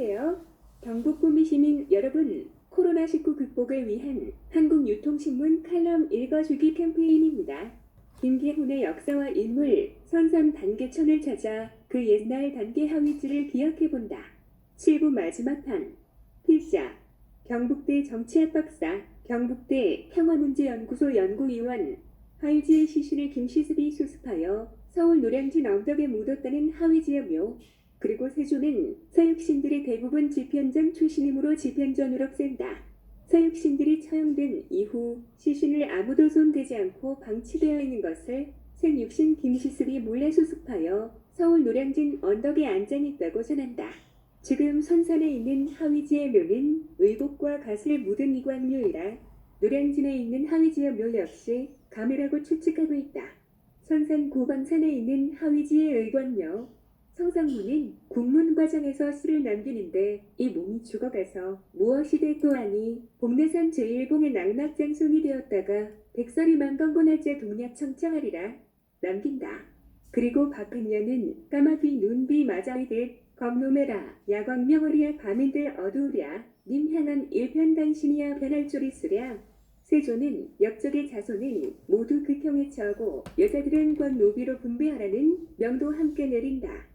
안녕하세요. 경북구미 시민 여러분, 코로나19 극복을 위한 한국유통신문 칼럼 읽어주기 캠페인입니다. 김계훈의 역사와 인물, 선산 단계천을 찾아 그 옛날 단계 하위지를 기억해본다. 7부 마지막 편, 필자, 경북대 정치학 박사, 경북대 평화문제연구소 연구위원, 하위지의 시신을 김시습이 수습하여 서울 노량진 언덕에 묻었다는 하위지의 묘, 그리고 세조는 서육신들이 대부분 집현전 출신이므로 집현전으로 쓴다. 서육신들이 처형된 이후 시신을 아무도 손대지 않고 방치되어 있는 것을 생육신 김시습이 몰래 수습하여 서울 노량진 언덕에 안장했다고 전한다. 지금 선산에 있는 하위지의 묘는 의복과 갓을 묻은 이관묘이라 노량진에 있는 하위지의 묘 역시 감이라고 추측하고 있다. 선산 고방산에 있는 하위지의 의관묘, 성상문은 국문 과정에서诗를 남기는데 이 몸이 죽어가서 무엇이 됐고 하니 복내산 제1봉의 낙낙장송이 되었다가 백설이 만건곤할제 동략 청청하리라 남긴다. 그리고 박근녀는 까마귀 눈비 마자이듯 검노매라 야광명어리야 밤인들 어두우랴 님 향한 일편단신이야 변할 줄 있으랴. 세조는 역적의 자손은 모두 극형에 처하고 여자들은 권노비로 분배하라는 명도 함께 내린다.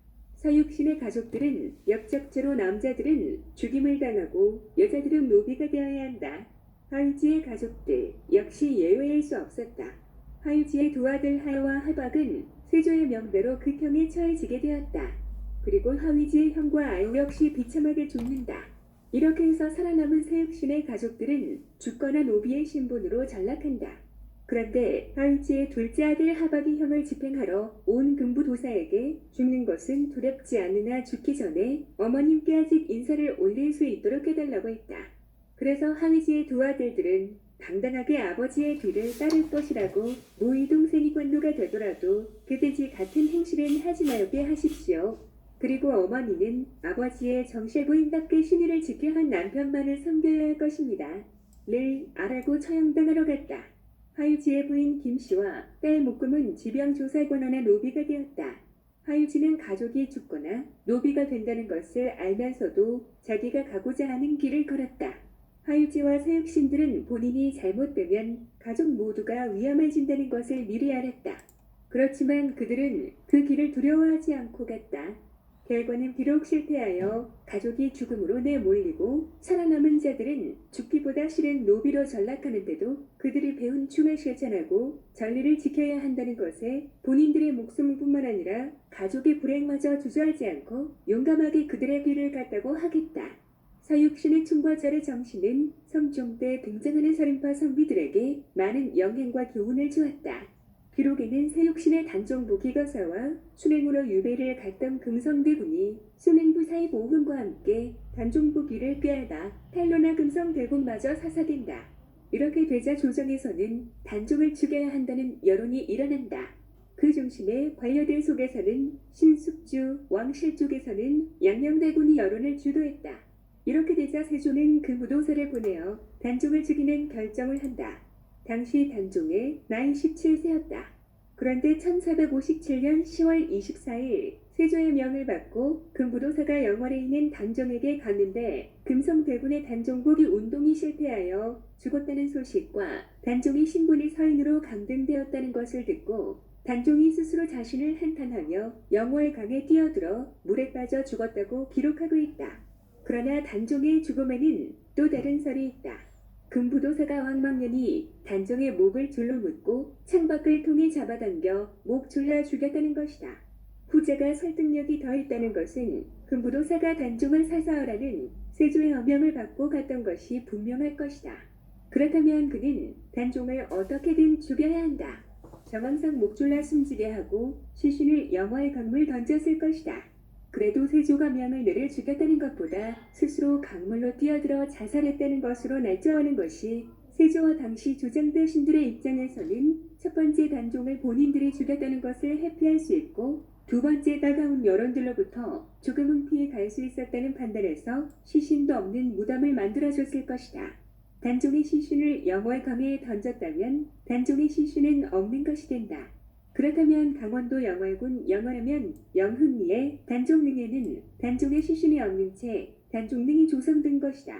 서육신의 가족들은 역적죄로 남자들은 죽임을 당하고 여자들은 노비가 되어야 한다. 하위지의 가족들 역시 예외일 수 없었다. 하위지의 두 아들 하여와 하박은 세조의 명대로 극형에 처해지게 되었다. 그리고 하위지의 형과 아유 역시 비참하게 죽는다. 이렇게 해서 살아남은 서육신의 가족들은 죽거나 노비의 신분으로 전락한다. 그런데 하위지의 둘째 아들 하박이 형을 집행하러 온 금부도사에게 죽는 것은 두렵지 않으나 죽기 전에 어머님께 아직 인사를 올릴 수 있도록 해달라고 했다. 그래서 하위지의 두 아들들은 당당하게 아버지의 뒤를 따를 것이라고 모의 동생이 관노가 되더라도 그대지 같은 행실은 하지 말게 하십시오. 그리고 어머니는 아버지의 정실부인답게 신의를 지켜 한 남편만을 섬겨야 할 것입니다. 를 아라고 처형당하러 갔다. 하유지의 부인 김씨와 딸 목금은 지병조사관원의 노비가 되었다. 하유지는 가족이 죽거나 노비가 된다는 것을 알면서도 자기가 가고자 하는 길을 걸었다. 하유지와 서육신들은 본인이 잘못되면 가족 모두가 위험해진다는 것을 미리 알았다. 그렇지만 그들은 그 길을 두려워하지 않고 갔다. 결과는 비록 실패하여 가족이 죽음으로 내몰리고 살아남은 자들은 죽기보다 싫은 노비로 전락하는데도 그들이 배운 춤을 실천하고 전리를 지켜야 한다는 것에 본인들의 목숨뿐만 아니라 가족의 불행마저 주저하지 않고 용감하게 그들의 길을 갔다고 하겠다. 서육신의 춤과 절의 정신은 성종 때 등장하는 살인파 선비들에게 많은 영향과 교훈을 주었다. 기록에는 서육신의 단종부 기거사와 순행으로 유배를 갔던 금성대군이 순행부사의 모금과 함께 단종부 기를 꾀하다 탈로나 금성대군마저 사사된다. 이렇게 되자 조정에서는 단종을 죽여야 한다는 여론이 일어난다. 그 중심에 관료들 속에서는 신숙주, 왕실 쪽에서는 양명대군이 여론을 주도했다. 이렇게 되자 세조는 그 무도사를 보내어 단종을 죽이는 결정을 한다. 당시 단종의 나이 17세였다. 그런데 1457년 10월 24일 세조의 명을 받고 금부도사가 영월에 있는 단종에게 갔는데 금성대군의 단종복이 운동이 실패하여 죽었다는 소식과 단종의 신분이 서인으로 강등되었다는 것을 듣고 단종이 스스로 자신을 한탄하며 영월강에 뛰어들어 물에 빠져 죽었다고 기록하고 있다. 그러나 단종의 죽음에는 또 다른 설이 있다. 금부도사가 왕망년이 단종의 목을 줄로 묶고 창밖을 통해 잡아당겨 목 졸라 죽였다는 것이다. 후자가 설득력이 더 있다는 것은 금부도사가 단종을 사사하라는 세조의 어명을 받고 갔던 것이 분명할 것이다. 그렇다면 그는 단종을 어떻게든 죽여야 한다. 정황상 목 졸라 숨지게 하고 시신을 영화의 강물 던졌을 것이다. 그래도 세조가 명을내를 죽였다는 것보다 스스로 강물로 뛰어들어 자살했다는 것으로 날짜하는 것이 세조와 당시 주장대 신들의 입장에서는 첫 번째 단종을 본인들이 죽였다는 것을 회피할 수 있고 두 번째 다가온 여론들로부터 조금은 피해 갈 수 있었다는 판단에서 시신도 없는 무덤을 만들어줬을 것이다. 단종의 시신을 영월강에 던졌다면 단종의 시신은 없는 것이 된다. 그렇다면 강원도 영월군 영월하면 영흥리의 단종릉에는 단종의 시신이 없는 채 단종릉이 조성된 것이다.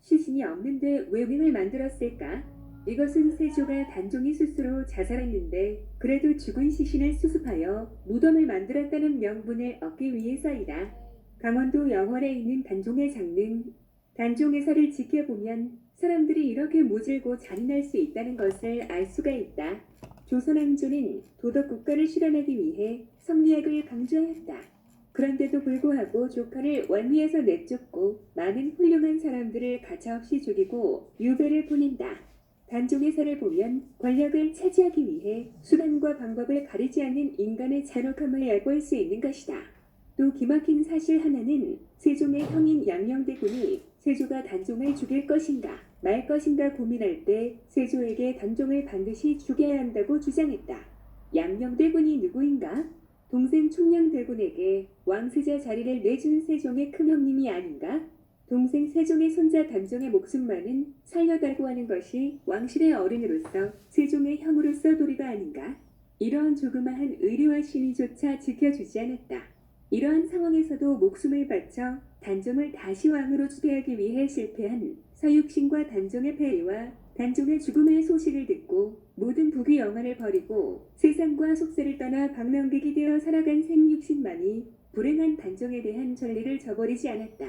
시신이 없는데 왜 릉을 만들었을까? 이것은 세조가 단종이 스스로 자살했는데 그래도 죽은 시신을 수습하여 무덤을 만들었다는 명분을 얻기 위해서이다. 강원도 영월에 있는 단종의 장릉, 단종의사를 지켜보면 사람들이 이렇게 모질고 잔인할 수 있다는 것을 알 수가 있다. 조선왕조는 도덕국가를 실현하기 위해 성리학을 강조하였다. 그런데도 불구하고 조카를 원리에서 내쫓고 많은 훌륭한 사람들을 가차없이 죽이고 유배를 보낸다. 단종의사를 보면 권력을 차지하기 위해 수단과 방법을 가리지 않는 인간의 잔혹함을 엿볼 수 있는 것이다. 또 기막힌 사실 하나는 세종의 형인 양녕대군이 세조가 단종을 죽일 것인가 말 것인가 고민할 때 세조에게 단종을 반드시 죽여야 한다고 주장했다. 양녕대군이 누구인가? 동생 충녕대군에게 왕세자 자리를 내준 세종의 큰형님이 아닌가? 동생 세종의 손자 단종의 목숨만은 살려달고 하는 것이 왕실의 어른으로서 세종의 형으로서 도리가 아닌가? 이러한 조그마한 의리와 신의조차 지켜주지 않았다. 이러한 상황에서도 목숨을 바쳐 단종을 다시 왕으로 추대하기 위해 실패한 서육신과 단종의 폐위와 단종의 죽음의 소식을 듣고 모든 부귀 영화를 버리고 세상과 속세를 떠나 방랑객이 되어 살아간 생육신만이 불행한 단종에 대한 전례를 저버리지 않았다.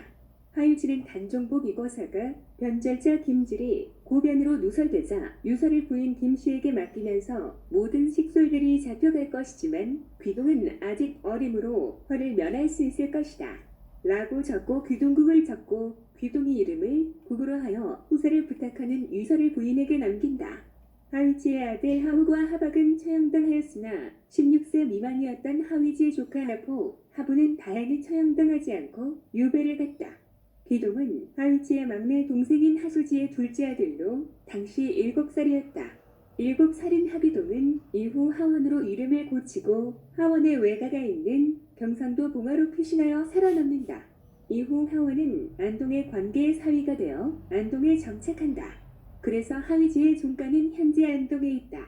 하유지는 단종복 이거사가 변절자 김질이 고변으로 누설되자 유서를 부인 김씨에게 맡기면서 모든 식솔들이 잡혀갈 것이지만 귀동은 아직 어림으로 허를 면할 수 있을 것이다. 라고 적고 귀동국을 적고 귀동이 이름을 국으로 하여 후사를 부탁하는 유서를 부인에게 남긴다. 하위지의 아들 하우과 하박은 처형당하였으나 16세 미만이었던 하위지의 조카 하포, 하부는 다행히 처형당하지 않고 유배를 갔다. 귀동은 하위지의 막내 동생인 하수지의 둘째 아들로 당시 7살이었다. 7살인 하비동은 이후 하원으로 이름을 고치고 하원의 외가가 있는 경상도 봉화로 피신하여 살아남는다. 이후 하원은 안동의 관계의 사위가 되어 안동에 정착한다. 그래서 하위지의 종가는 현재 안동에 있다.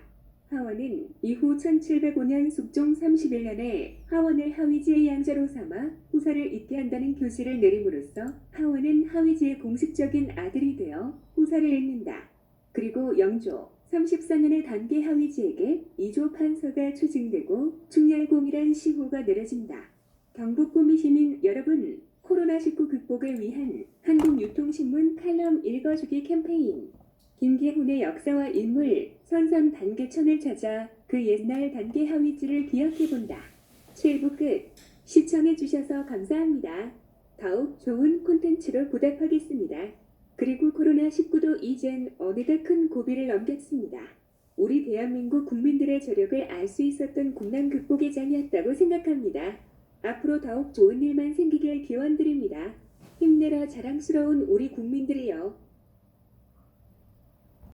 하원은 이후 1705년 숙종 31년에 하원을 하위지의 양자로 삼아 후사를 잇게 한다는 교지를 내림으로써 하원은 하위지의 공식적인 아들이 되어 후사를 잇는다. 그리고 영조 34년에 단계 하위지에게 2조 판서가 추징되고 충렬공이란 시호가 내려진다. 경북구미 시민 여러분, 코로나19 극복을 위한 한국유통신문 칼럼 읽어주기 캠페인 김계훈의 역사와 인물 선선 단계천을 찾아 그 옛날 단계 하위지를 기억해본다. 7부 끝. 시청해주셔서 감사합니다. 더욱 좋은 콘텐츠로 보답하겠습니다. 그리고 코로나19도 이젠 어느덧 큰 고비를 넘겼습니다. 우리 대한민국 국민들의 저력을 알 수 있었던 국난 극복의 장이었다고 생각합니다. 앞으로 더욱 좋은 일만 생기길 기원드립니다. 힘내라 자랑스러운 우리 국민들이여.